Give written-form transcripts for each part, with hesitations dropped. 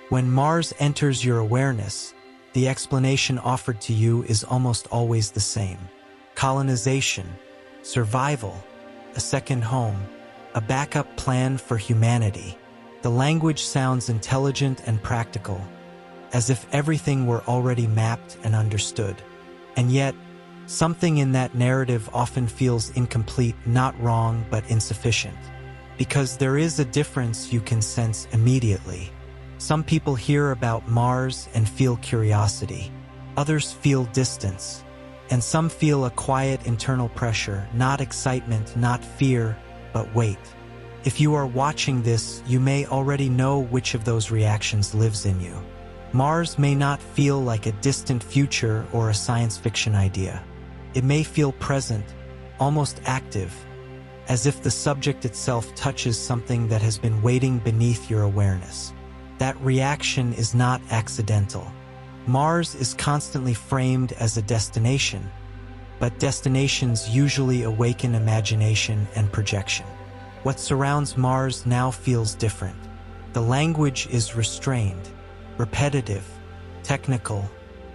When Mars enters your awareness, the explanation offered to you is almost always the same. Colonization, survival, a second home, a backup plan for humanity. The language sounds intelligent and practical, as if everything were already mapped and understood. And yet, something in that narrative often feels incomplete, not wrong, but insufficient. Because there is a difference you can sense immediately. Some people hear about Mars and feel curiosity. Others feel distance. And some feel a quiet internal pressure, not excitement, not fear, but wait. If you are watching this, you may already know which of those reactions lives in you. Mars may not feel like a distant future or a science fiction idea. It may feel present, almost active, as if the subject itself touches something that has been waiting beneath your awareness. That reaction is not accidental. Mars is constantly framed as a destination, but destinations usually awaken imagination and projection. What surrounds Mars now feels different. The language is restrained, repetitive, technical,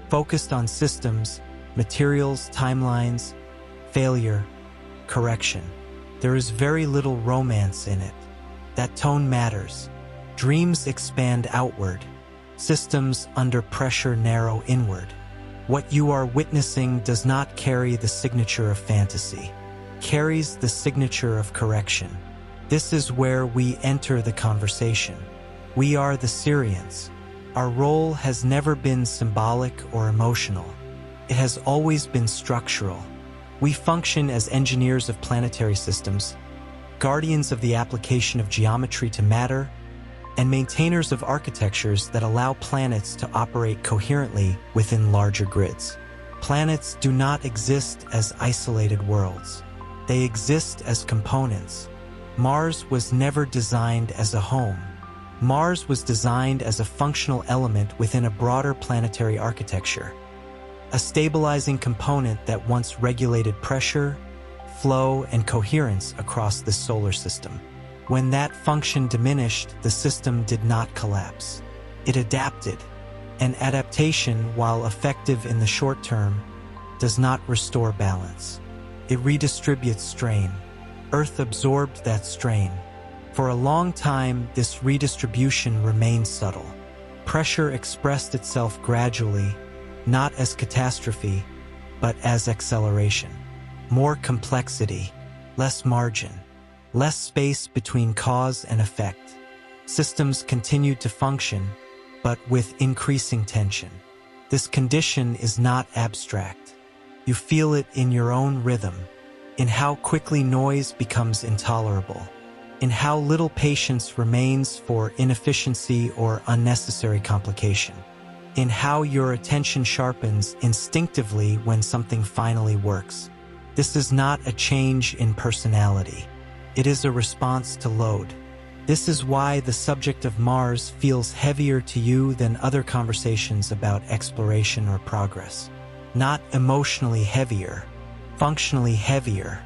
focused on systems, materials, timelines, failure, correction. There is very little romance in it. That tone matters. Dreams expand outward. Systems under pressure narrow inward. What you are witnessing does not carry the signature of fantasy. Carries the signature of correction. This is where we enter the conversation. We are the Sirians. Our role has never been symbolic or emotional. It has always been structural. We function as engineers of planetary systems, guardians of the application of geometry to matter, and maintainers of architectures that allow planets to operate coherently within larger grids. Planets do not exist as isolated worlds. They exist as components. Mars was never designed as a home. Mars was designed as a functional element within a broader planetary architecture, a stabilizing component that once regulated pressure, flow, and coherence across the solar system. When that function diminished, the system did not collapse. It adapted. And adaptation, while effective in the short term, does not restore balance. It redistributes strain. Earth absorbed that strain. For a long time, this redistribution remained subtle. Pressure expressed itself gradually, not as catastrophe, but as acceleration. More complexity, less margin, less space between cause and effect. Systems continued to function, but with increasing tension. This condition is not abstract. You feel it in your own rhythm, in how quickly noise becomes intolerable, in how little patience remains for inefficiency or unnecessary complication, in how your attention sharpens instinctively when something finally works. This is not a change in personality. It is a response to load. This is why the subject of Mars feels heavier to you than other conversations about exploration or progress. Not emotionally heavier, functionally heavier.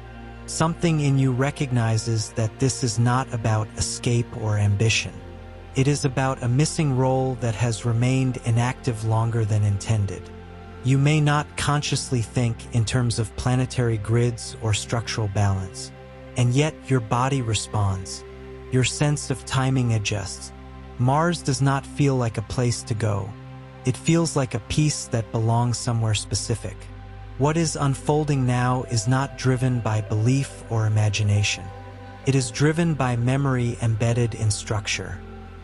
Something in you recognizes that this is not about escape or ambition. It is about a missing role that has remained inactive longer than intended. You may not consciously think in terms of planetary grids or structural balance, and yet your body responds. Your sense of timing adjusts. Mars does not feel like a place to go. It feels like a piece that belongs somewhere specific. What is unfolding now is not driven by belief or imagination. It is driven by memory embedded in structure.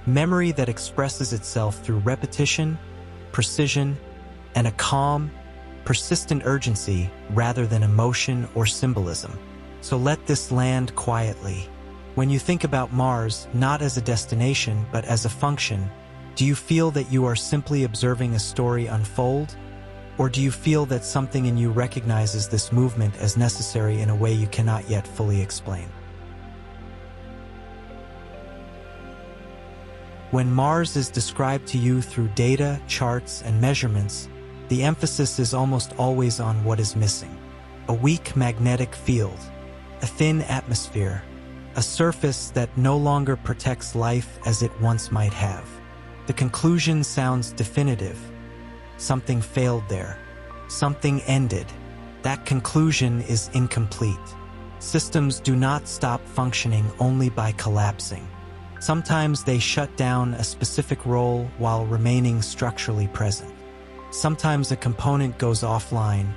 Memory that expresses itself through repetition, precision, and a calm, persistent urgency rather than emotion or symbolism. So let this land quietly. When you think about Mars, not as a destination, but as a function, do you feel that you are simply observing a story unfold? Or do you feel that something in you recognizes this movement as necessary in a way you cannot yet fully explain? When Mars is described to you through data, charts, and measurements, the emphasis is almost always on what is missing. A weak magnetic field, a thin atmosphere, a surface that no longer protects life as it once might have. The conclusion sounds definitive. Something failed there. Something ended. That conclusion is incomplete. Systems do not stop functioning only by collapsing. Sometimes they shut down a specific role while remaining structurally present. Sometimes a component goes offline,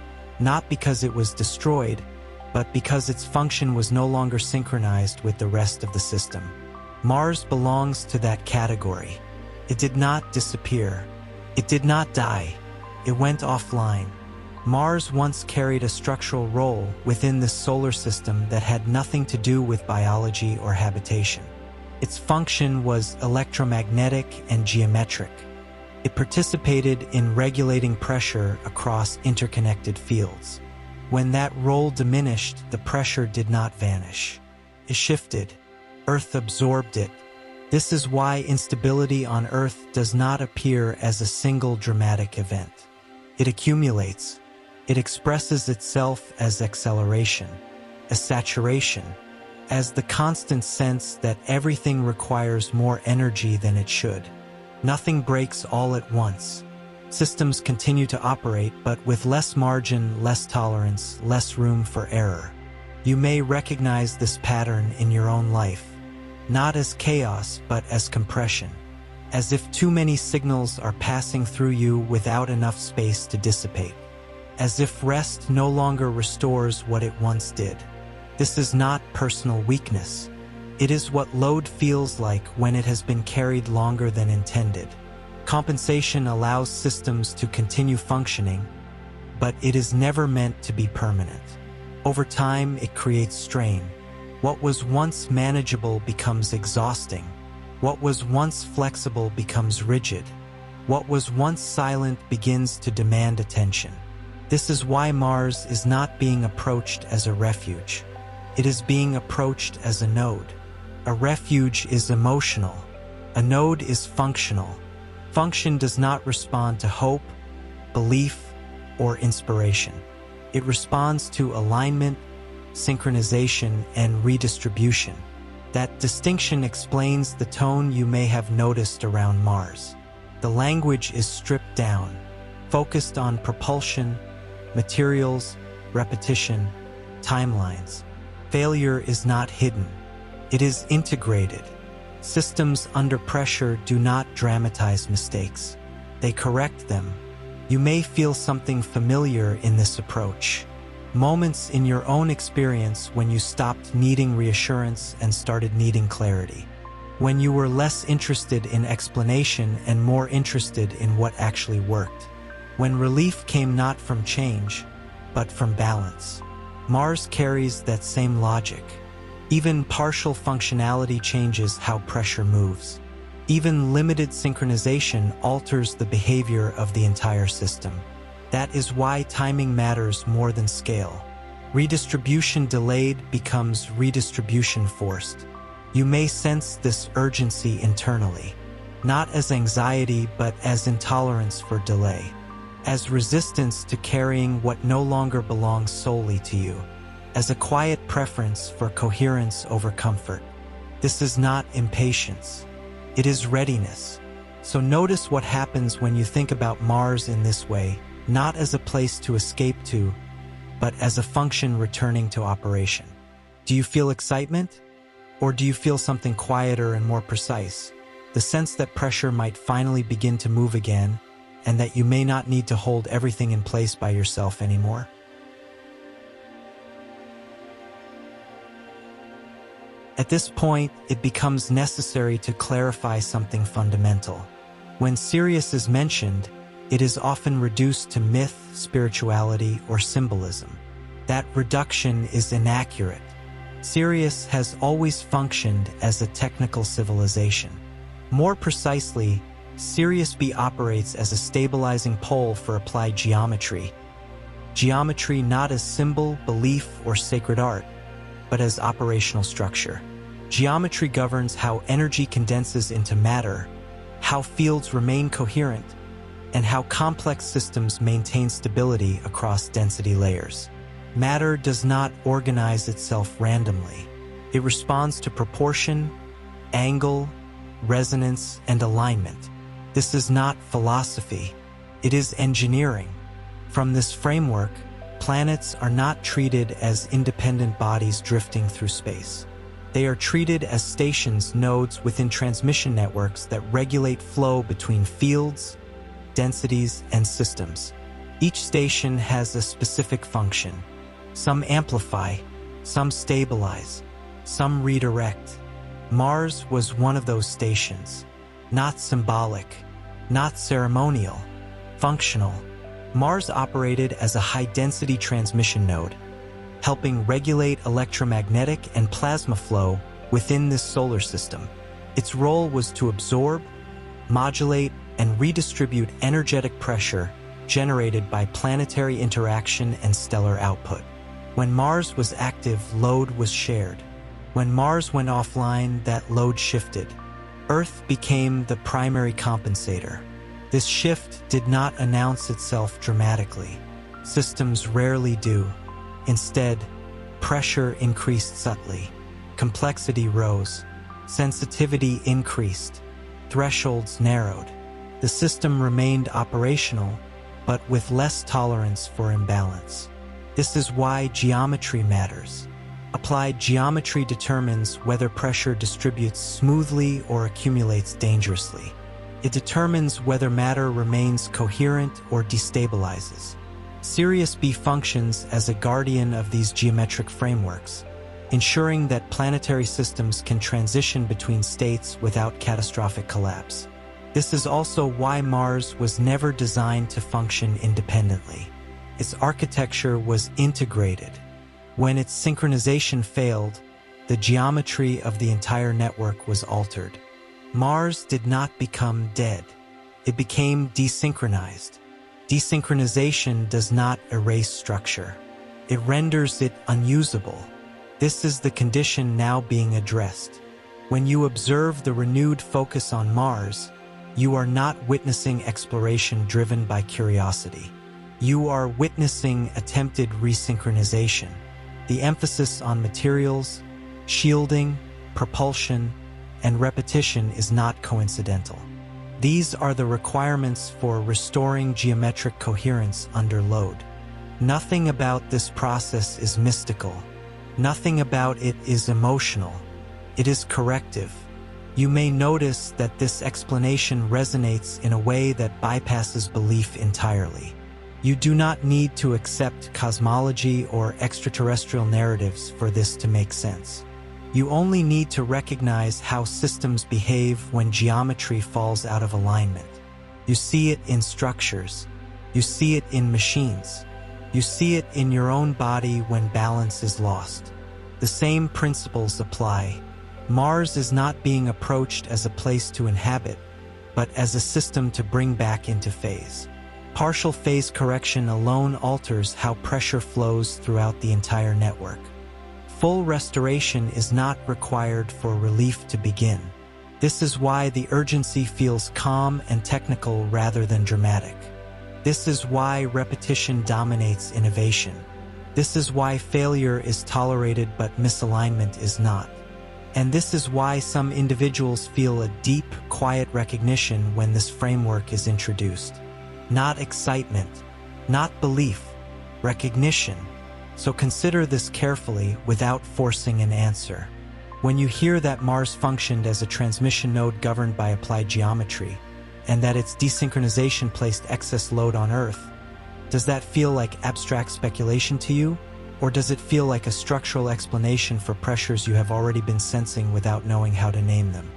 not because it was destroyed, but because its function was no longer synchronized with the rest of the system. Mars belongs to that category. It did not disappear. It did not die. It went offline. Mars once carried a structural role within the solar system that had nothing to do with biology or habitation. Its function was electromagnetic and geometric. It participated in regulating pressure across interconnected fields. When that role diminished, the pressure did not vanish. It shifted. Earth absorbed it. This is why instability on Earth does not appear as a single dramatic event. It accumulates. It expresses itself as acceleration, as saturation, as the constant sense that everything requires more energy than it should. Nothing breaks all at once. Systems continue to operate, but with less margin, less tolerance, less room for error. You may recognize this pattern in your own life, not as chaos, but as compression, as if too many signals are passing through you without enough space to dissipate, as if rest no longer restores what it once did. This is not personal weakness. It is what load feels like when it has been carried longer than intended. Compensation allows systems to continue functioning, but it is never meant to be permanent. Over time, it creates strain. What was once manageable becomes exhausting. What was once flexible becomes rigid. What was once silent begins to demand attention. This is why Mars is not being approached as a refuge. It is being approached as a node. A refuge is emotional. A node is functional. Function does not respond to hope, belief, or inspiration. It responds to alignment, synchronization, and redistribution. That distinction explains the tone you may have noticed around Mars. The language is stripped down, focused on propulsion, materials, repetition, timelines. Failure is not hidden. It is integrated. Systems under pressure do not dramatize mistakes. They correct them. You may feel something familiar in this approach. Moments in your own experience when you stopped needing reassurance and started needing clarity. When you were less interested in explanation and more interested in what actually worked. When relief came not from change, but from balance. Mars carries that same logic. Even partial functionality changes how pressure moves. Even limited synchronization alters the behavior of the entire system. That is why timing matters more than scale. Redistribution delayed becomes redistribution forced. You may sense this urgency internally, not as anxiety but as intolerance for delay, as resistance to carrying what no longer belongs solely to you, as a quiet preference for coherence over comfort. This is not impatience. It is readiness. So notice what happens when you think about Mars in this way, not as a place to escape to, but as a function returning to operation. Do you feel excitement? Or do you feel something quieter and more precise? The sense that pressure might finally begin to move again, and that you may not need to hold everything in place by yourself anymore? At this point, it becomes necessary to clarify something fundamental. When Sirius is mentioned, it is often reduced to myth, spirituality, or symbolism. That reduction is inaccurate. Sirius has always functioned as a technical civilization. More precisely, Sirius B operates as a stabilizing pole for applied geometry. Geometry not as symbol, belief, or sacred art, but as operational structure. Geometry governs how energy condenses into matter, how fields remain coherent, and how complex systems maintain stability across density layers. Matter does not organize itself randomly. It responds to proportion, angle, resonance, and alignment. This is not philosophy. It is engineering. From this framework, planets are not treated as independent bodies drifting through space. They are treated as stations, nodes within transmission networks that regulate flow between fields, densities, and systems. Each station has a specific function. Some amplify, some stabilize, some redirect. Mars was one of those stations. Not symbolic, not ceremonial, functional. Mars operated as a high-density transmission node, helping regulate electromagnetic and plasma flow within this solar system. Its role was to absorb, modulate, and redistribute energetic pressure generated by planetary interaction and stellar output. When Mars was active, load was shared. When Mars went offline, that load shifted. Earth became the primary compensator. This shift did not announce itself dramatically. Systems rarely do. Instead, pressure increased subtly. Complexity rose. Sensitivity increased. Thresholds narrowed. The system remained operational, but with less tolerance for imbalance. This is why geometry matters. Applied geometry determines whether pressure distributes smoothly or accumulates dangerously. It determines whether matter remains coherent or destabilizes. Sirius B functions as a guardian of these geometric frameworks, ensuring that planetary systems can transition between states without catastrophic collapse. This is also why Mars was never designed to function independently. Its architecture was integrated. When its synchronization failed, the geometry of the entire network was altered. Mars did not become dead. It became desynchronized. Desynchronization does not erase structure. It renders it unusable. This is the condition now being addressed. When you observe the renewed focus on Mars, you are not witnessing exploration driven by curiosity. You are witnessing attempted resynchronization. The emphasis on materials, shielding, propulsion, and repetition is not coincidental. These are the requirements for restoring geometric coherence under load. Nothing about this process is mystical. Nothing about it is emotional. It is corrective. You may notice that this explanation resonates in a way that bypasses belief entirely. You do not need to accept cosmology or extraterrestrial narratives for this to make sense. You only need to recognize how systems behave when geometry falls out of alignment. You see it in structures. You see it in machines. You see it in your own body when balance is lost. The same principles apply. Mars is not being approached as a place to inhabit, but as a system to bring back into phase. Partial phase correction alone alters how pressure flows throughout the entire network. Full restoration is not required for relief to begin. This is why the urgency feels calm and technical rather than dramatic. This is why repetition dominates innovation. This is why failure is tolerated but misalignment is not. And this is why some individuals feel a deep, quiet recognition when this framework is introduced. Not excitement, not belief, recognition. So consider this carefully without forcing an answer. When you hear that Mars functioned as a transmission node governed by applied geometry, and that its desynchronization placed excess load on Earth, does that feel like abstract speculation to you? Or does it feel like a structural explanation for pressures you have already been sensing without knowing how to name them?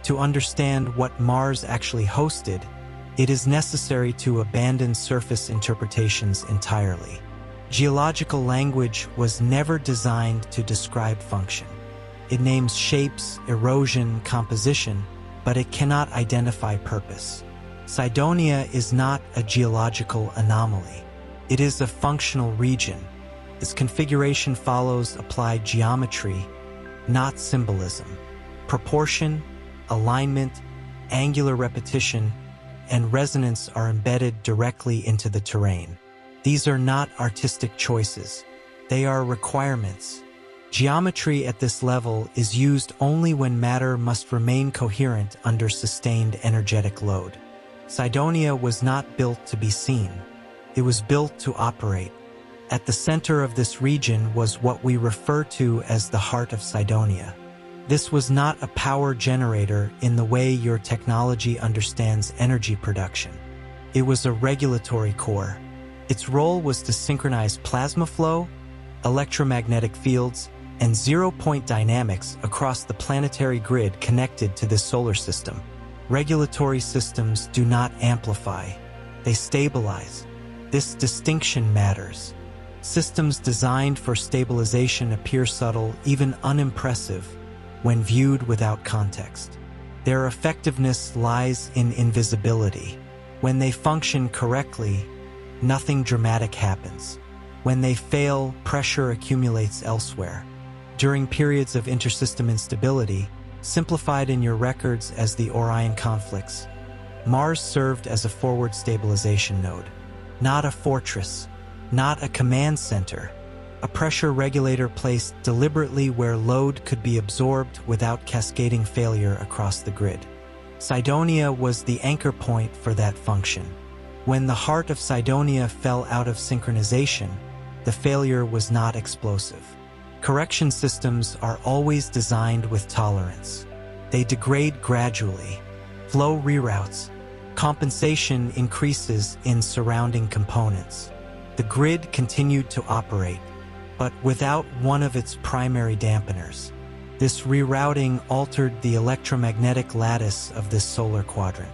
To understand what Mars actually hosted, it is necessary to abandon surface interpretations entirely. Geological language was never designed to describe function. It names shapes, erosion, composition, but it cannot identify purpose. Cydonia is not a geological anomaly. It is a functional region. Its configuration follows applied geometry, not symbolism. Proportion, alignment, angular repetition, and resonance are embedded directly into the terrain. These are not artistic choices. They are requirements. Geometry at this level is used only when matter must remain coherent under sustained energetic load. Cydonia was not built to be seen. It was built to operate. At the center of this region was what we refer to as the heart of Cydonia. This was not a power generator in the way your technology understands energy production. It was a regulatory core. Its role was to synchronize plasma flow, electromagnetic fields, and zero-point dynamics across the planetary grid connected to this solar system. Regulatory systems do not amplify. They stabilize. This distinction matters. Systems designed for stabilization appear subtle, even unimpressive, when viewed without context. Their effectiveness lies in invisibility. When they function correctly, nothing dramatic happens. When they fail, pressure accumulates elsewhere. During periods of intersystem instability, simplified in your records as the Orion conflicts, Mars served as a forward stabilization node, not a fortress, not a command center, a pressure regulator placed deliberately where load could be absorbed without cascading failure across the grid. Cydonia was the anchor point for that function. When the heart of Cydonia fell out of synchronization, the failure was not explosive. Correction systems are always designed with tolerance. They degrade gradually. Flow reroutes. Compensation increases in surrounding components. The grid continued to operate, but without one of its primary dampeners. This rerouting altered the electromagnetic lattice of this solar quadrant.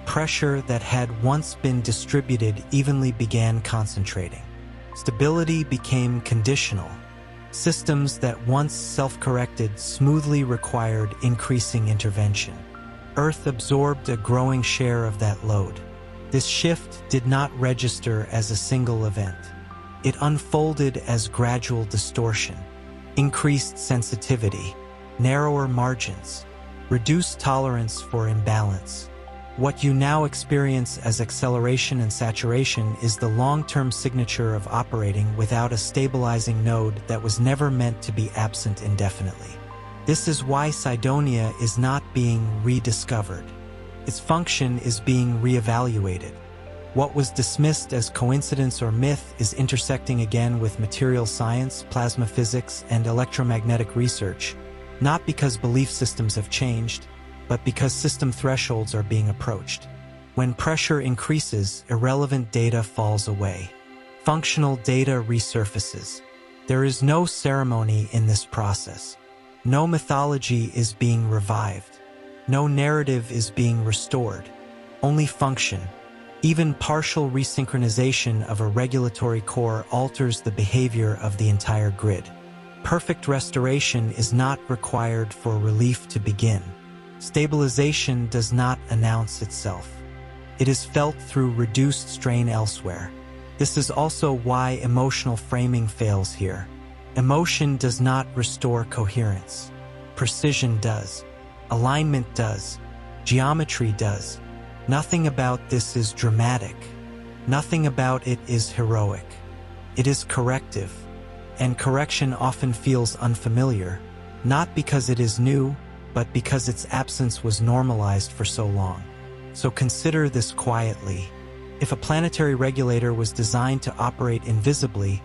Pressure that had once been distributed evenly began concentrating. Stability became conditional. Systems that once self-corrected smoothly required increasing intervention. Earth absorbed a growing share of that load. This shift did not register as a single event. It unfolded as gradual distortion, increased sensitivity, narrower margins, reduced tolerance for imbalance. What you now experience as acceleration and saturation is the long-term signature of operating without a stabilizing node that was never meant to be absent indefinitely. This is why Cydonia is not being rediscovered. Its function is being reevaluated. What was dismissed as coincidence or myth is intersecting again with material science, plasma physics, and electromagnetic research, not because belief systems have changed, but because system thresholds are being approached. When pressure increases, irrelevant data falls away. Functional data resurfaces. There is no ceremony in this process. No mythology is being revived. No narrative is being restored. Only function. Even partial resynchronization of a regulatory core alters the behavior of the entire grid. Perfect restoration is not required for relief to begin. Stabilization does not announce itself. It is felt through reduced strain elsewhere. This is also why emotional framing fails here. Emotion does not restore coherence. Precision does. Alignment does. Geometry does. Nothing about this is dramatic. Nothing about it is heroic. It is corrective. And correction often feels unfamiliar, not because it is new, but because its absence was normalized for so long. So consider this quietly. If a planetary regulator was designed to operate invisibly,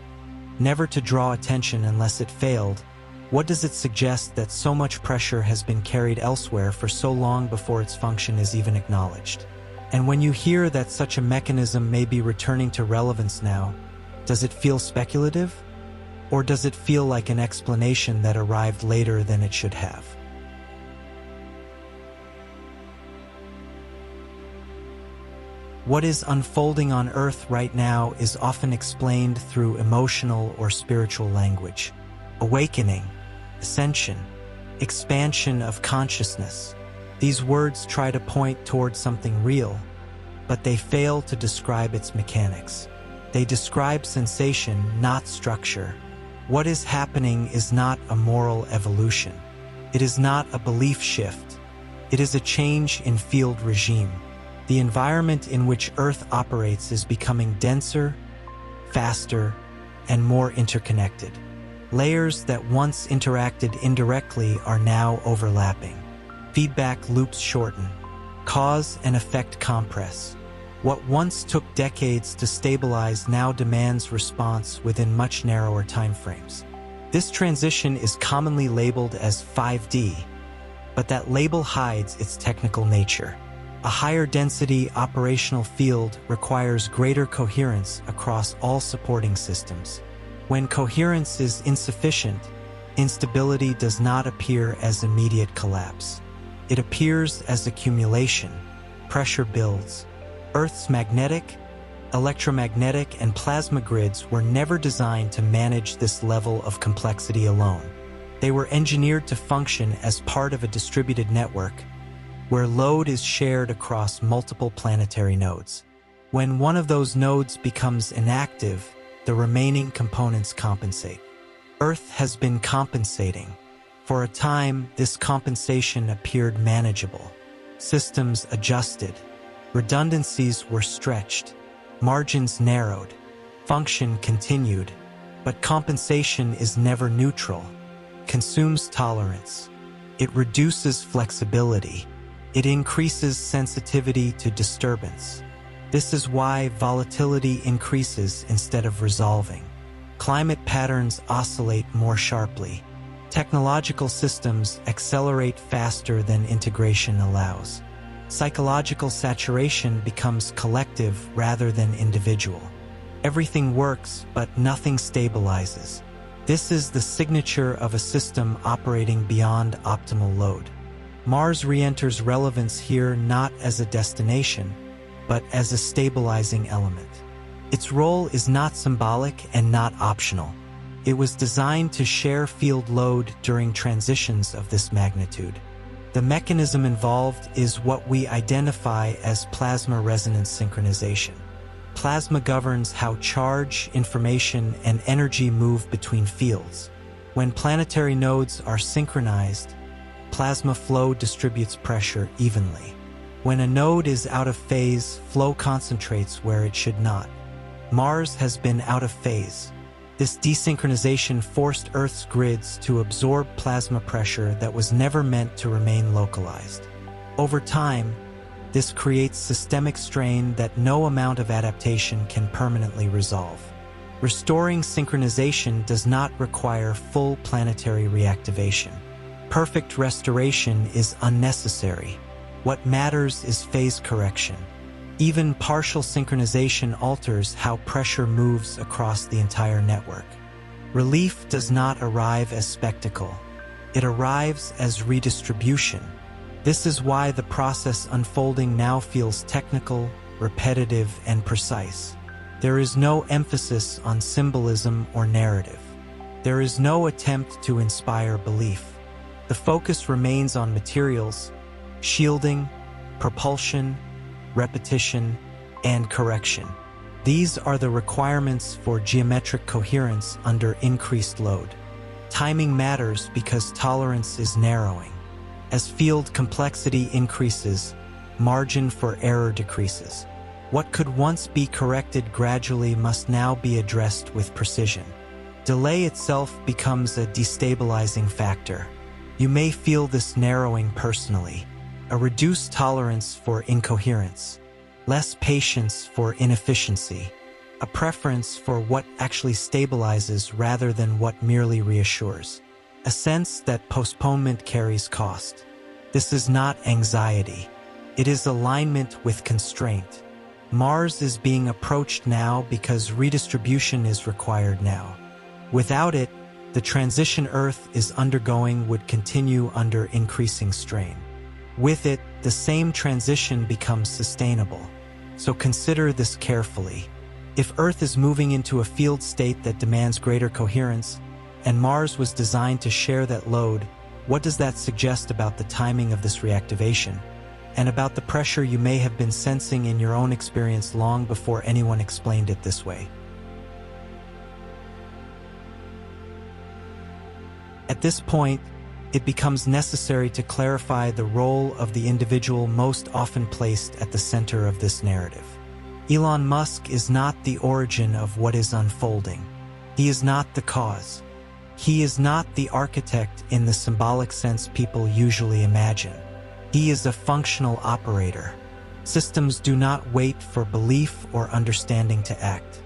never to draw attention unless it failed, what does it suggest that so much pressure has been carried elsewhere for so long before its function is even acknowledged? And when you hear that such a mechanism may be returning to relevance now, does it feel speculative? Or does it feel like an explanation that arrived later than it should have? What is unfolding on Earth right now is often explained through emotional or spiritual language. Awakening, ascension, expansion of consciousness. These words try to point toward something real, but they fail to describe its mechanics. They describe sensation, not structure. What is happening is not a moral evolution. It is not a belief shift. It is a change in field regime. The environment in which Earth operates is becoming denser, faster, and more interconnected. Layers that once interacted indirectly are now overlapping. Feedback loops shorten. Cause and effect compress. What once took decades to stabilize now demands response within much narrower timeframes. This transition is commonly labeled as 5D, but that label hides its technical nature. A higher density operational field requires greater coherence across all supporting systems. When coherence is insufficient, instability does not appear as immediate collapse. It appears as accumulation. Pressure builds. Earth's magnetic, electromagnetic, and plasma grids were never designed to manage this level of complexity alone. They were engineered to function as part of a distributed network, where load is shared across multiple planetary nodes. When one of those nodes becomes inactive, the remaining components compensate. Earth has been compensating. For a time, this compensation appeared manageable. Systems adjusted. Redundancies were stretched. Margins narrowed. Function continued. But compensation is never neutral. Consumes tolerance. It reduces flexibility. It increases sensitivity to disturbance. This is why volatility increases instead of resolving. Climate patterns oscillate more sharply. Technological systems accelerate faster than integration allows. Psychological saturation becomes collective rather than individual. Everything works, but nothing stabilizes. This is the signature of a system operating beyond optimal load. Mars re-enters relevance here not as a destination, but as a stabilizing element. Its role is not symbolic and not optional. It was designed to share field load during transitions of this magnitude. The mechanism involved is what we identify as plasma resonance synchronization. Plasma governs how charge, information, and energy move between fields. When planetary nodes are synchronized, plasma flow distributes pressure evenly. When a node is out of phase, flow concentrates where it should not. Mars has been out of phase. This desynchronization forced Earth's grids to absorb plasma pressure that was never meant to remain localized. Over time, this creates systemic strain that no amount of adaptation can permanently resolve. Restoring synchronization does not require full planetary reactivation. Perfect restoration is unnecessary. What matters is phase correction. Even partial synchronization alters how pressure moves across the entire network. Relief does not arrive as spectacle. It arrives as redistribution. This is why the process unfolding now feels technical, repetitive, and precise. There is no emphasis on symbolism or narrative. There is no attempt to inspire belief. The focus remains on materials, shielding, propulsion, repetition, and correction. These are the requirements for geometric coherence under increased load. Timing matters because tolerance is narrowing. As field complexity increases, margin for error decreases. What could once be corrected gradually must now be addressed with precision. Delay itself becomes a destabilizing factor. You may feel this narrowing personally. A reduced tolerance for incoherence, less patience for inefficiency, a preference for what actually stabilizes rather than what merely reassures, a sense that postponement carries cost. This is not anxiety. It is alignment with constraint. Mars is being approached now because redistribution is required now. Without it, the transition Earth is undergoing would continue under increasing strain. With it, the same transition becomes sustainable. So consider this carefully. If Earth is moving into a field state that demands greater coherence, and Mars was designed to share that load, what does that suggest about the timing of this reactivation, and about the pressure you may have been sensing in your own experience long before anyone explained it this way? At this point, it becomes necessary to clarify the role of the individual most often placed at the center of this narrative. Elon Musk is not the origin of what is unfolding. He is not the cause. He is not the architect in the symbolic sense people usually imagine. He is a functional operator. Systems do not wait for belief or understanding to act.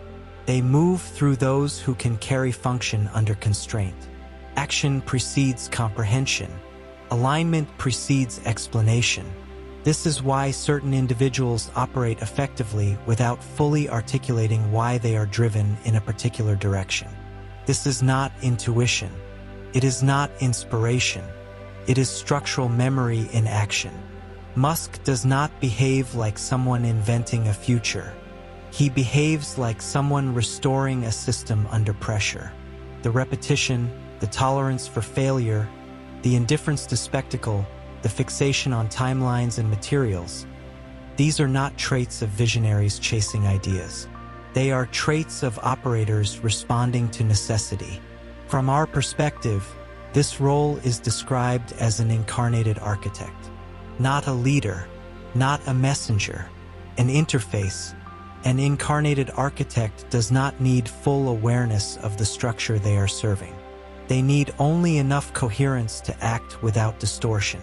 They move through those who can carry function under constraint. Action precedes comprehension. Alignment precedes explanation. This is why certain individuals operate effectively without fully articulating why they are driven in a particular direction. This is not intuition. It is not inspiration. It is structural memory in action. Musk does not behave like someone inventing a future. He behaves like someone restoring a system under pressure. The repetition, the tolerance for failure, the indifference to spectacle, the fixation on timelines and materials. These are not traits of visionaries chasing ideas. They are traits of operators responding to necessity. From our perspective, this role is described as an incarnated architect. Not a leader, not a messenger, an interface. An incarnated architect does not need full awareness of the structure they are serving. They need only enough coherence to act without distortion.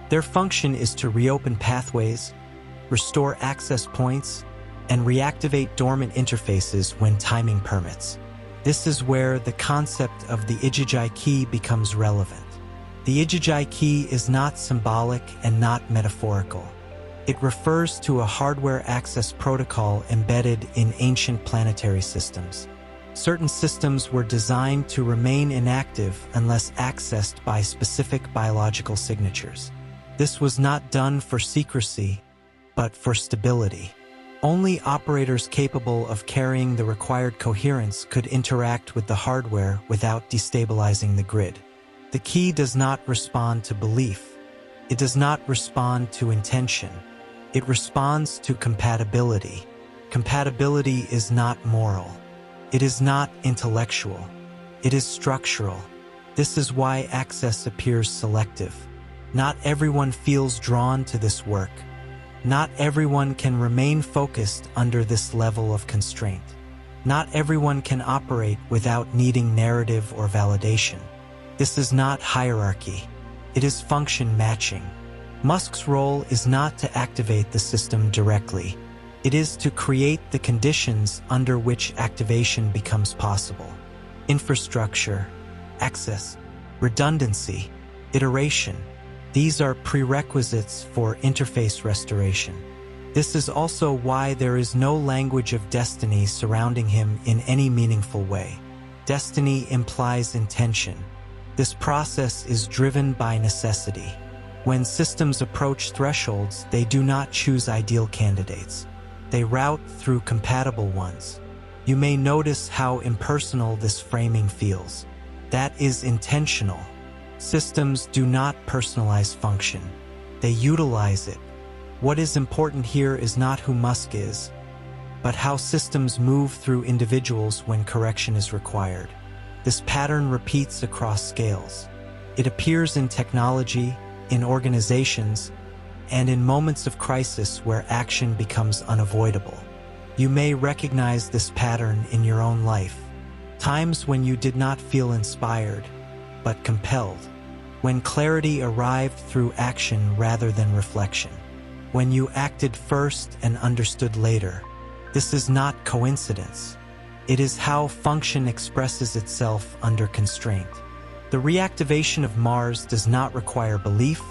Their function is to reopen pathways, restore access points, and reactivate dormant interfaces when timing permits. This is where the concept of the Ikigai key becomes relevant. The Ikigai key is not symbolic and not metaphorical. It refers to a hardware access protocol embedded in ancient planetary systems. Certain systems were designed to remain inactive unless accessed by specific biological signatures. This was not done for secrecy, but for stability. Only operators capable of carrying the required coherence could interact with the hardware without destabilizing the grid. The key does not respond to belief. It does not respond to intention. It responds to compatibility. Compatibility is not moral. It is not intellectual. It is structural. This is why access appears selective. Not everyone feels drawn to this work. Not everyone can remain focused under this level of constraint. Not everyone can operate without needing narrative or validation. This is not hierarchy. It is function matching. Musk's role is not to activate the system directly. It is to create the conditions under which activation becomes possible. Infrastructure, access, redundancy, iteration. These are prerequisites for interface restoration. This is also why there is no language of destiny surrounding him in any meaningful way. Destiny implies intention. This process is driven by necessity. When systems approach thresholds, they do not choose ideal candidates. They route through compatible ones. You may notice how impersonal this framing feels. That is intentional. Systems do not personalize function. They utilize it. What is important here is not who Musk is, but how systems move through individuals when correction is required. This pattern repeats across scales. It appears in technology, in organizations, and in moments of crisis where action becomes unavoidable. You may recognize this pattern in your own life. Times when you did not feel inspired, but compelled. When clarity arrived through action rather than reflection. When you acted first and understood later. This is not coincidence. It is how function expresses itself under constraint. The reactivation of Mars does not require belief,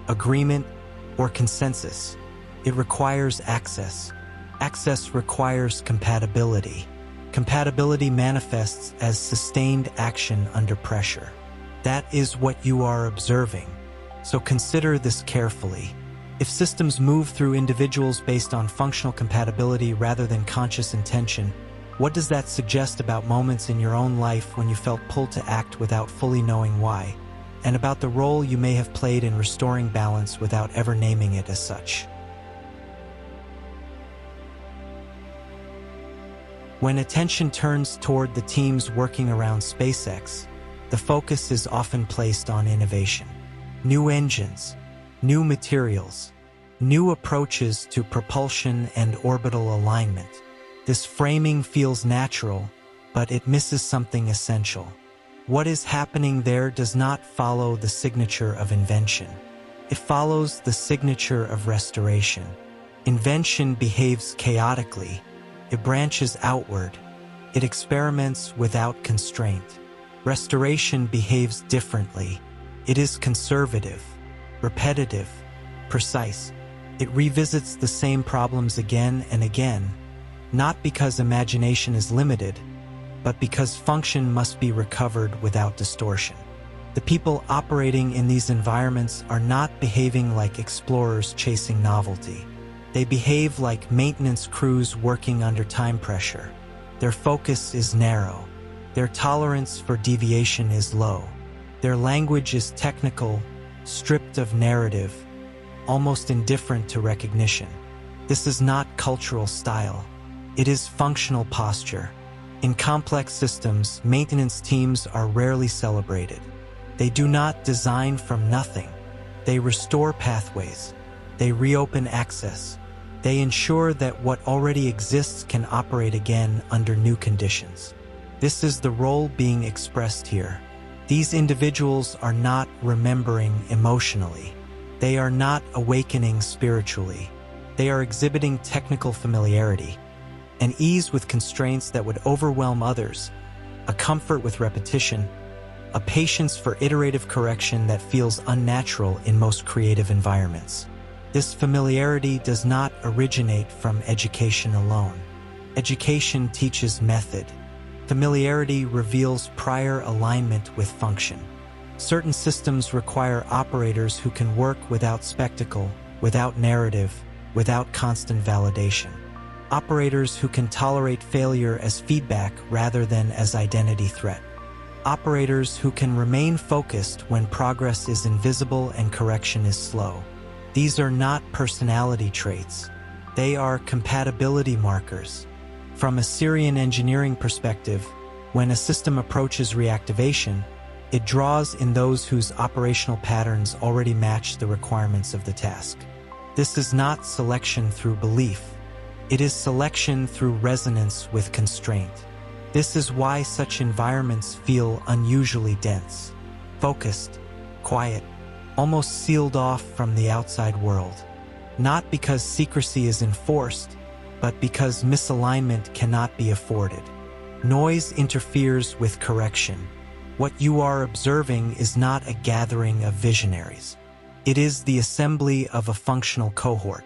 agreement, or consensus. It requires access. Access requires compatibility. Compatibility manifests as sustained action under pressure. That is what you are observing. So consider this carefully. If systems move through individuals based on functional compatibility rather than conscious intention, what does that suggest about moments in your own life when you felt pulled to act without fully knowing why, and about the role you may have played in restoring balance without ever naming it as such? When attention turns toward the teams working around SpaceX, the focus is often placed on innovation. New engines, new materials, new approaches to propulsion and orbital alignment. This framing feels natural, but it misses something essential. What is happening there does not follow the signature of invention. It follows the signature of restoration. Invention behaves chaotically. It branches outward. It experiments without constraint. Restoration behaves differently. It is conservative, repetitive, precise. It revisits the same problems again and again, not because imagination is limited, but because function must be recovered without distortion. The people operating in these environments are not behaving like explorers chasing novelty. They behave like maintenance crews working under time pressure. Their focus is narrow. Their tolerance for deviation is low. Their language is technical, stripped of narrative, almost indifferent to recognition. This is not cultural style. It is functional posture. In complex systems, maintenance teams are rarely celebrated. They do not design from nothing. They restore pathways. They reopen access. They ensure that what already exists can operate again under new conditions. This is the role being expressed here. These individuals are not remembering emotionally. They are not awakening spiritually. They are exhibiting technical familiarity, an ease with constraints that would overwhelm others, a comfort with repetition, a patience for iterative correction that feels unnatural in most creative environments. This familiarity does not originate from education alone. Education teaches method. Familiarity reveals prior alignment with function. Certain systems require operators who can work without spectacle, without narrative, without constant validation. Operators who can tolerate failure as feedback rather than as identity threat. Operators who can remain focused when progress is invisible and correction is slow. These are not personality traits. They are compatibility markers. From a Sirian engineering perspective, when a system approaches reactivation, it draws in those whose operational patterns already match the requirements of the task. This is not selection through belief. It is selection through resonance with constraint. This is why such environments feel unusually dense, focused, quiet, almost sealed off from the outside world. Not because secrecy is enforced, but because misalignment cannot be afforded. Noise interferes with correction. What you are observing is not a gathering of visionaries. It is the assembly of a functional cohort.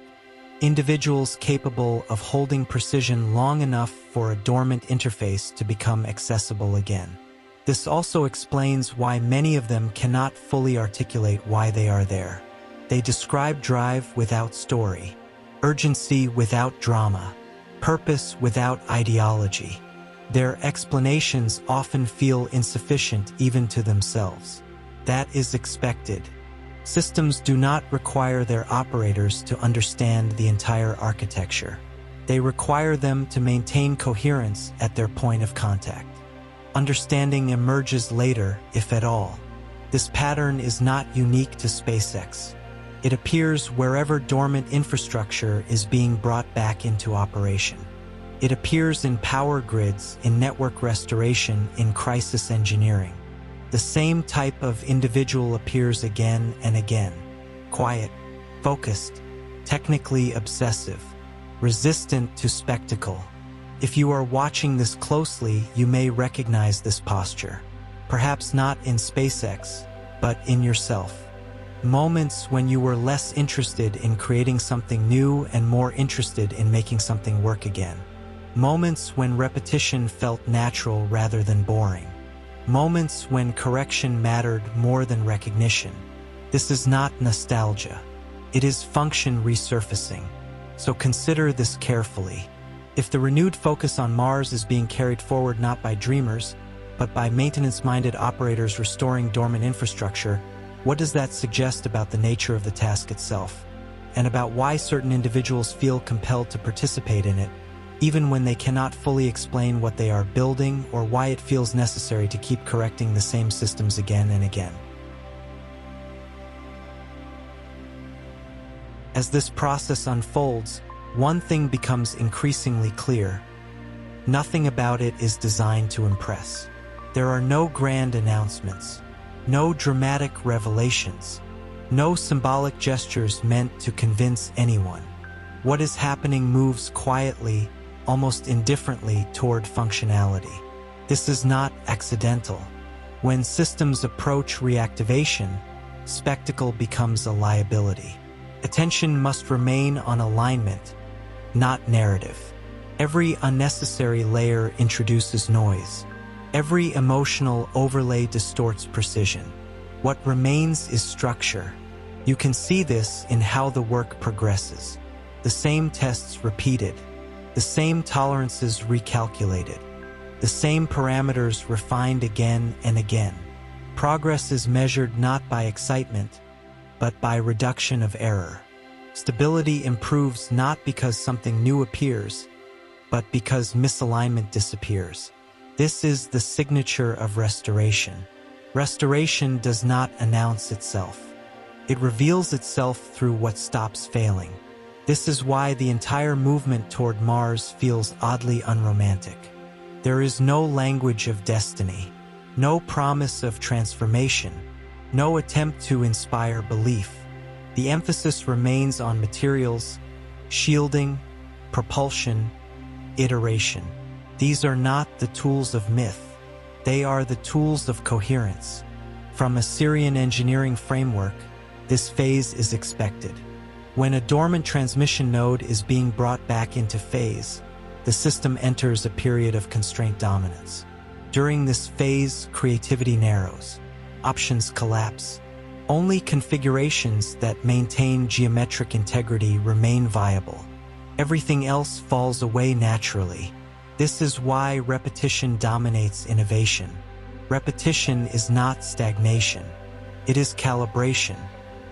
Individuals capable of holding precision long enough for a dormant interface to become accessible again. This also explains why many of them cannot fully articulate why they are there. They describe drive without story, urgency without drama, purpose without ideology. Their explanations often feel insufficient even to themselves. That is expected. Systems do not require their operators to understand the entire architecture. They require them to maintain coherence at their point of contact. Understanding emerges later, if at all. This pattern is not unique to SpaceX. It appears wherever dormant infrastructure is being brought back into operation. It appears in power grids, in network restoration, in crisis engineering. The same type of individual appears again and again. Quiet, focused, technically obsessive, resistant to spectacle. If you are watching this closely, you may recognize this posture. Perhaps not in SpaceX, but in yourself. Moments when you were less interested in creating something new and more interested in making something work again. Moments when repetition felt natural rather than boring. Moments when correction mattered more than recognition. This is not nostalgia. It is function resurfacing. So consider this carefully. If the renewed focus on Mars is being carried forward not by dreamers, but by maintenance-minded operators restoring dormant infrastructure, what does that suggest about the nature of the task itself, and about why certain individuals feel compelled to participate in it, even when they cannot fully explain what they are building or why it feels necessary to keep correcting the same systems again and again? As this process unfolds, one thing becomes increasingly clear. Nothing about it is designed to impress. There are no grand announcements, no dramatic revelations, no symbolic gestures meant to convince anyone. What is happening moves quietly, almost indifferently toward functionality. This is not accidental. When systems approach reactivation, spectacle becomes a liability. Attention must remain on alignment, not narrative. Every unnecessary layer introduces noise. Every emotional overlay distorts precision. What remains is structure. You can see this in how the work progresses. The same tests repeated, the same tolerances recalculated, the same parameters refined again and again. Progress is measured not by excitement, but by reduction of error. Stability improves not because something new appears, but because misalignment disappears. This is the signature of restoration. Restoration does not announce itself. It reveals itself through what stops failing. This is why the entire movement toward Mars feels oddly unromantic. There is no language of destiny, no promise of transformation, no attempt to inspire belief. The emphasis remains on materials, shielding, propulsion, iteration. These are not the tools of myth. They are the tools of coherence. From a Sirian engineering framework, this phase is expected. When a dormant transmission node is being brought back into phase, the system enters a period of constraint dominance. During this phase, creativity narrows. Options collapse. Only configurations that maintain geometric integrity remain viable. Everything else falls away naturally. This is why repetition dominates innovation. Repetition is not stagnation. It is calibration.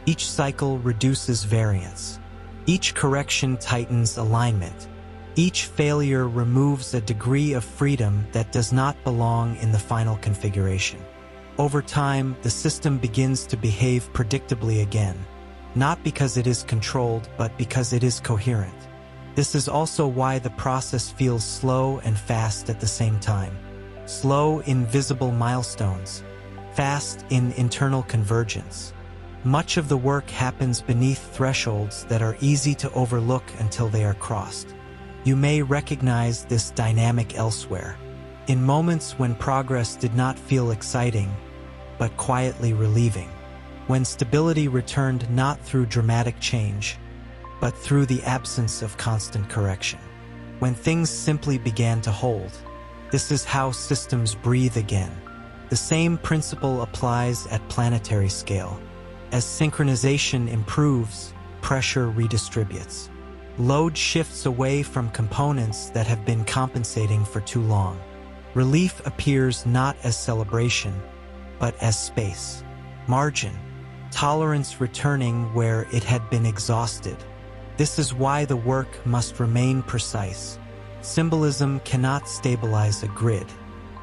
Each cycle reduces variance. Each correction tightens alignment. Each failure removes a degree of freedom that does not belong in the final configuration. Over time, the system begins to behave predictably again, not because it is controlled, but because it is coherent. This is also why the process feels slow and fast at the same time. Slow in visible milestones, fast in internal convergence. Much of the work happens beneath thresholds that are easy to overlook until they are crossed. You may recognize this dynamic elsewhere, in moments when progress did not feel exciting, but quietly relieving. When stability returned not through dramatic change, but through the absence of constant correction. When things simply began to hold. This is how systems breathe again. The same principle applies at planetary scale. As synchronization improves, pressure redistributes. Load shifts away from components that have been compensating for too long. Relief appears not as celebration, but as space. Margin. Tolerance returning where it had been exhausted. This is why the work must remain precise. Symbolism cannot stabilize a grid.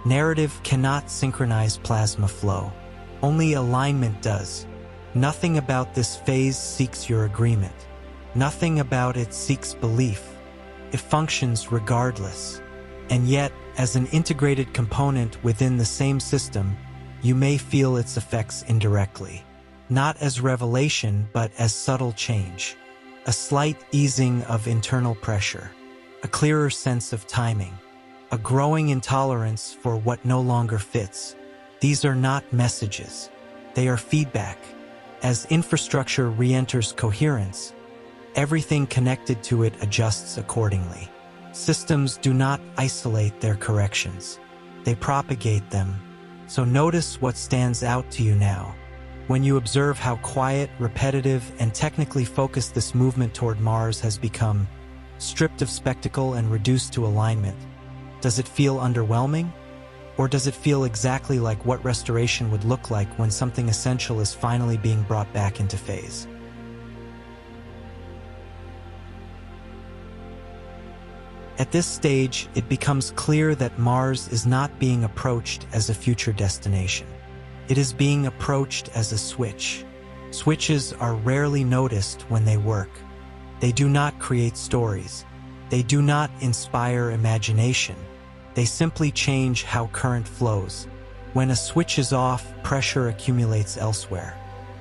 Narrative cannot synchronize plasma flow. Only alignment does. Nothing about this phase seeks your agreement. Nothing about it seeks belief. It functions regardless. And yet, as an integrated component within the same system, you may feel its effects indirectly. Not as revelation, but as subtle change. A slight easing of internal pressure. A clearer sense of timing. A growing intolerance for what no longer fits. These are not messages. They are feedback. As infrastructure re-enters coherence, everything connected to it adjusts accordingly. Systems do not isolate their corrections. They propagate them. So notice what stands out to you now. When you observe how quiet, repetitive, and technically focused this movement toward Mars has become, stripped of spectacle and reduced to alignment, does it feel underwhelming? Or does it feel exactly like what restoration would look like when something essential is finally being brought back into phase? At this stage, it becomes clear that Mars is not being approached as a future destination. It is being approached as a switch. Switches are rarely noticed when they work. They do not create stories. They do not inspire imagination. They simply change how current flows. When a switch is off, pressure accumulates elsewhere.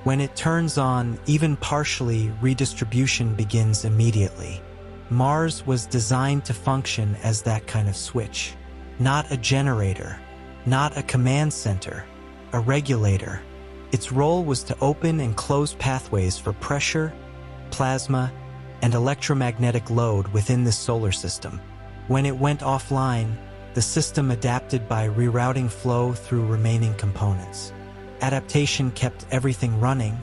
When it turns on, even partially, redistribution begins immediately. Mars was designed to function as that kind of switch. Not a generator, not a command center, a regulator. Its role was to open and close pathways for pressure, plasma, and electromagnetic load within the solar system. When it went offline, the system adapted by rerouting flow through remaining components. Adaptation kept everything running,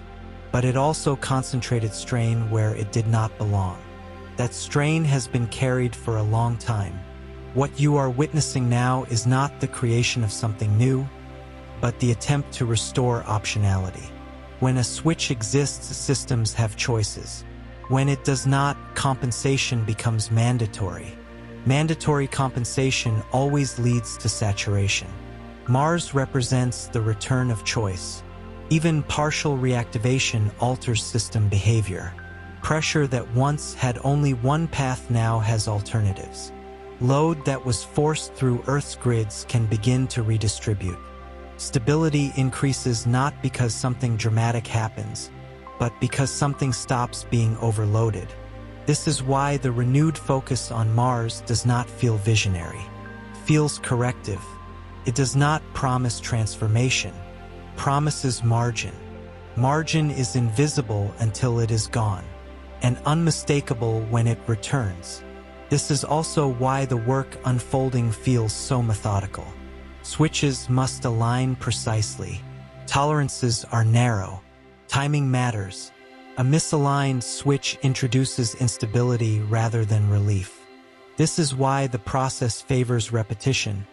but it also concentrated strain where it did not belong. That strain has been carried for a long time. What you are witnessing now is not the creation of something new, but the attempt to restore optionality. When a switch exists, systems have choices. When it does not, compensation becomes mandatory. Mandatory compensation always leads to saturation. Mars represents the return of choice. Even partial reactivation alters system behavior. Pressure that once had only one path now has alternatives. Load that was forced through Earth's grids can begin to redistribute. Stability increases not because something dramatic happens, but because something stops being overloaded. This is why the renewed focus on Mars does not feel visionary. It feels corrective. It does not promise transformation. It promises margin. Margin is invisible until it is gone, and unmistakable when it returns. This is also why the work unfolding feels so methodical. Switches must align precisely. Tolerances are narrow. Timing matters. A misaligned switch introduces instability rather than relief. This is why the process favors repetition,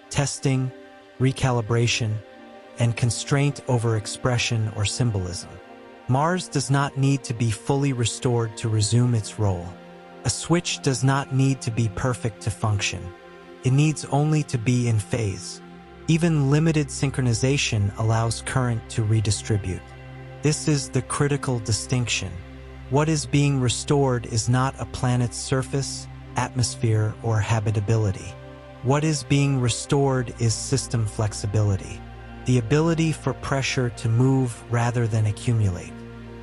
testing, recalibration, and constraint over expression or symbolism. Mars does not need to be fully restored to resume its role. A switch does not need to be perfect to function. It needs only to be in phase. Even limited synchronization allows current to redistribute. This is the critical distinction. What is being restored is not a planet's surface, atmosphere, or habitability. What is being restored is system flexibility. The ability for pressure to move rather than accumulate.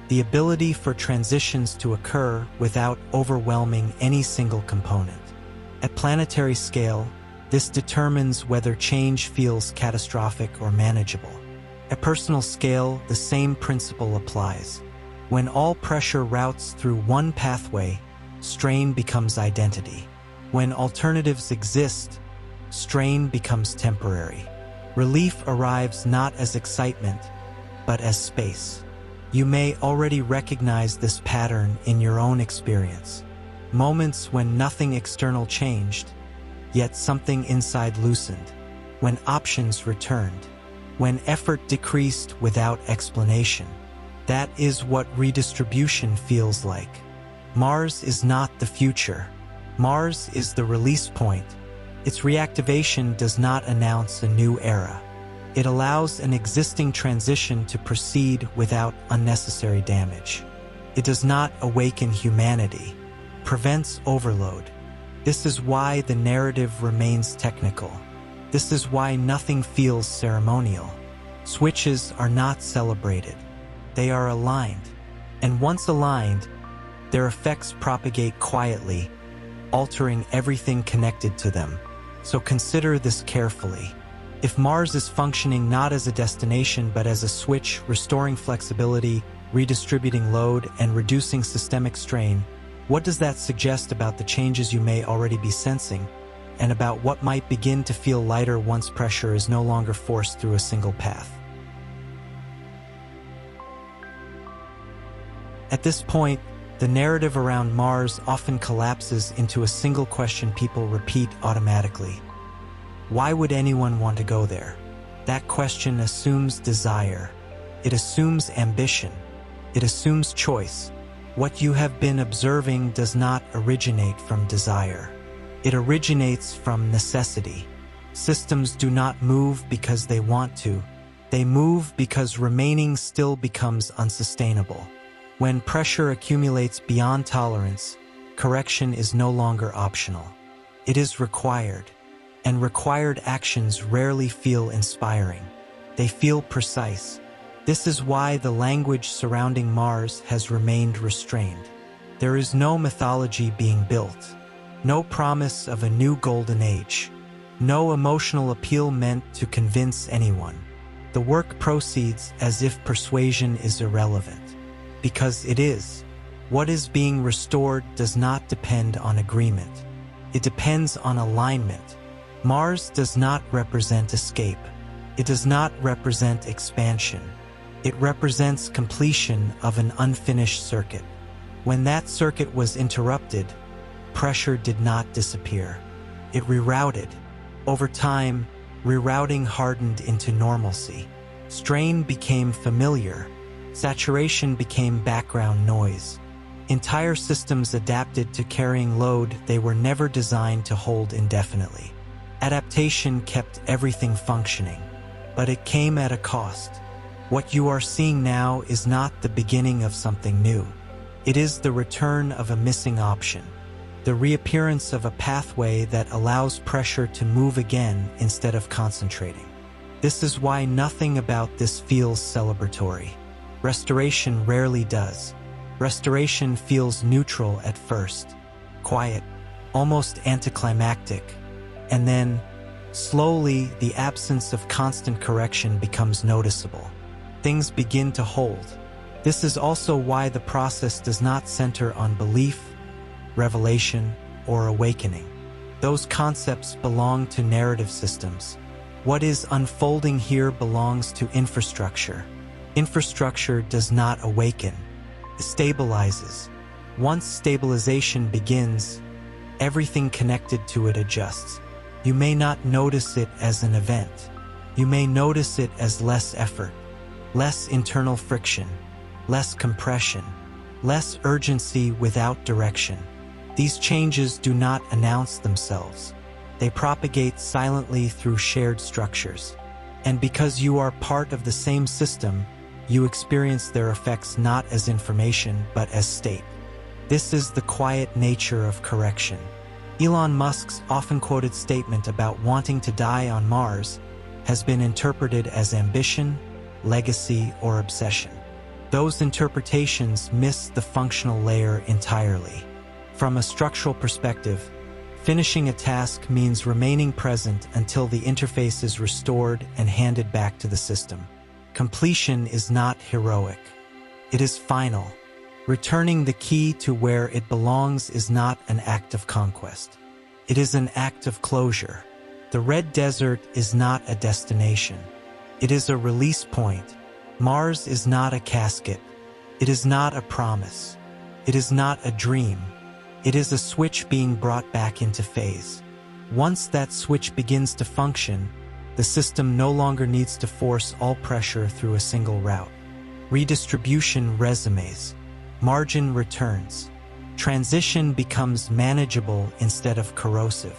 The ability for transitions to occur without overwhelming any single component. At planetary scale, this determines whether change feels catastrophic or manageable. At personal scale, the same principle applies. When all pressure routes through one pathway, strain becomes identity. When alternatives exist, strain becomes temporary. Relief arrives not as excitement, but as space. You may already recognize this pattern in your own experience. Moments when nothing external changed, yet something inside loosened. When options returned. When effort decreased without explanation. That is what redistribution feels like. Mars is not the future. Mars is the release point. Its reactivation does not announce a new era. It allows an existing transition to proceed without unnecessary damage. It does not awaken humanity. It prevents overload. This is why the narrative remains technical. This is why nothing feels ceremonial. Switches are not celebrated. They are aligned. And once aligned, their effects propagate quietly, altering everything connected to them. So consider this carefully. If Mars is functioning not as a destination but as a switch, restoring flexibility, redistributing load, and reducing systemic strain, what does that suggest about the changes you may already be sensing, and about what might begin to feel lighter once pressure is no longer forced through a single path? At this point, the narrative around Mars often collapses into a single question people repeat automatically. Why would anyone want to go there? That question assumes desire. It assumes ambition. It assumes choice. What you have been observing does not originate from desire. It originates from necessity. Systems do not move because they want to. They move because remaining still becomes unsustainable. When pressure accumulates beyond tolerance, correction is no longer optional. It is required. and required actions rarely feel inspiring. They feel precise. This is why the language surrounding Mars has remained restrained. There is no mythology being built, no promise of a new golden age, no emotional appeal meant to convince anyone. The work proceeds as if persuasion is irrelevant, because it is. What is being restored does not depend on agreement. It depends on alignment. Mars does not represent escape. It does not represent expansion. It represents completion of an unfinished circuit. When that circuit was interrupted, pressure did not disappear. It rerouted. Over time, rerouting hardened into normalcy. Strain became familiar. Saturation became background noise. Entire systems adapted to carrying load they were never designed to hold indefinitely. Adaptation kept everything functioning, but it came at a cost. What you are seeing now is not the beginning of something new. It is the return of a missing option, the reappearance of a pathway that allows pressure to move again instead of concentrating. This is why nothing about this feels celebratory. Restoration rarely does. Restoration feels neutral at first, quiet, almost anticlimactic, and then, slowly, the absence of constant correction becomes noticeable. Things begin to hold. This is also why the process does not center on belief, revelation, or awakening. Those concepts belong to narrative systems. What is unfolding here belongs to infrastructure. Infrastructure does not awaken. It stabilizes. Once stabilization begins, everything connected to it adjusts. You may not notice it as an event. You may notice it as less effort, less internal friction, less compression, less urgency without direction. These changes do not announce themselves. They propagate silently through shared structures. And because you are part of the same system, you experience their effects not as information but as state. This is the quiet nature of correction. Elon Musk's often quoted statement about wanting to die on Mars has been interpreted as ambition, legacy, or obsession. Those interpretations miss the functional layer entirely. From a structural perspective, finishing a task means remaining present until the interface is restored and handed back to the system. Completion is not heroic. It is final. Returning the key to where it belongs is not an act of conquest. It is an act of closure. The red desert is not a destination. It is a release point. Mars is not a casket. It is not a promise. It is not a dream. It is a switch being brought back into phase. Once that switch begins to function, the system no longer needs to force all pressure through a single route. Redistribution resumes. Margin returns. Transition becomes manageable instead of corrosive.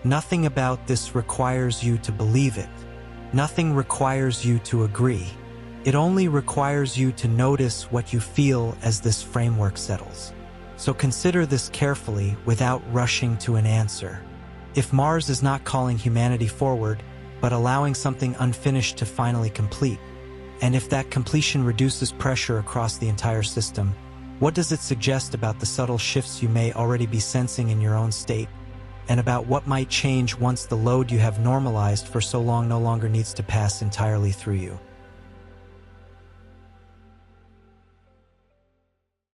Nothing about this requires you to believe it. Nothing requires you to agree. It only requires you to notice what you feel as this framework settles. So consider this carefully without rushing to an answer. If Mars is not calling humanity forward, but allowing something unfinished to finally complete, and if that completion reduces pressure across the entire system, what does it suggest about the subtle shifts you may already be sensing in your own state, and about what might change once the load you have normalized for so long no longer needs to pass entirely through you?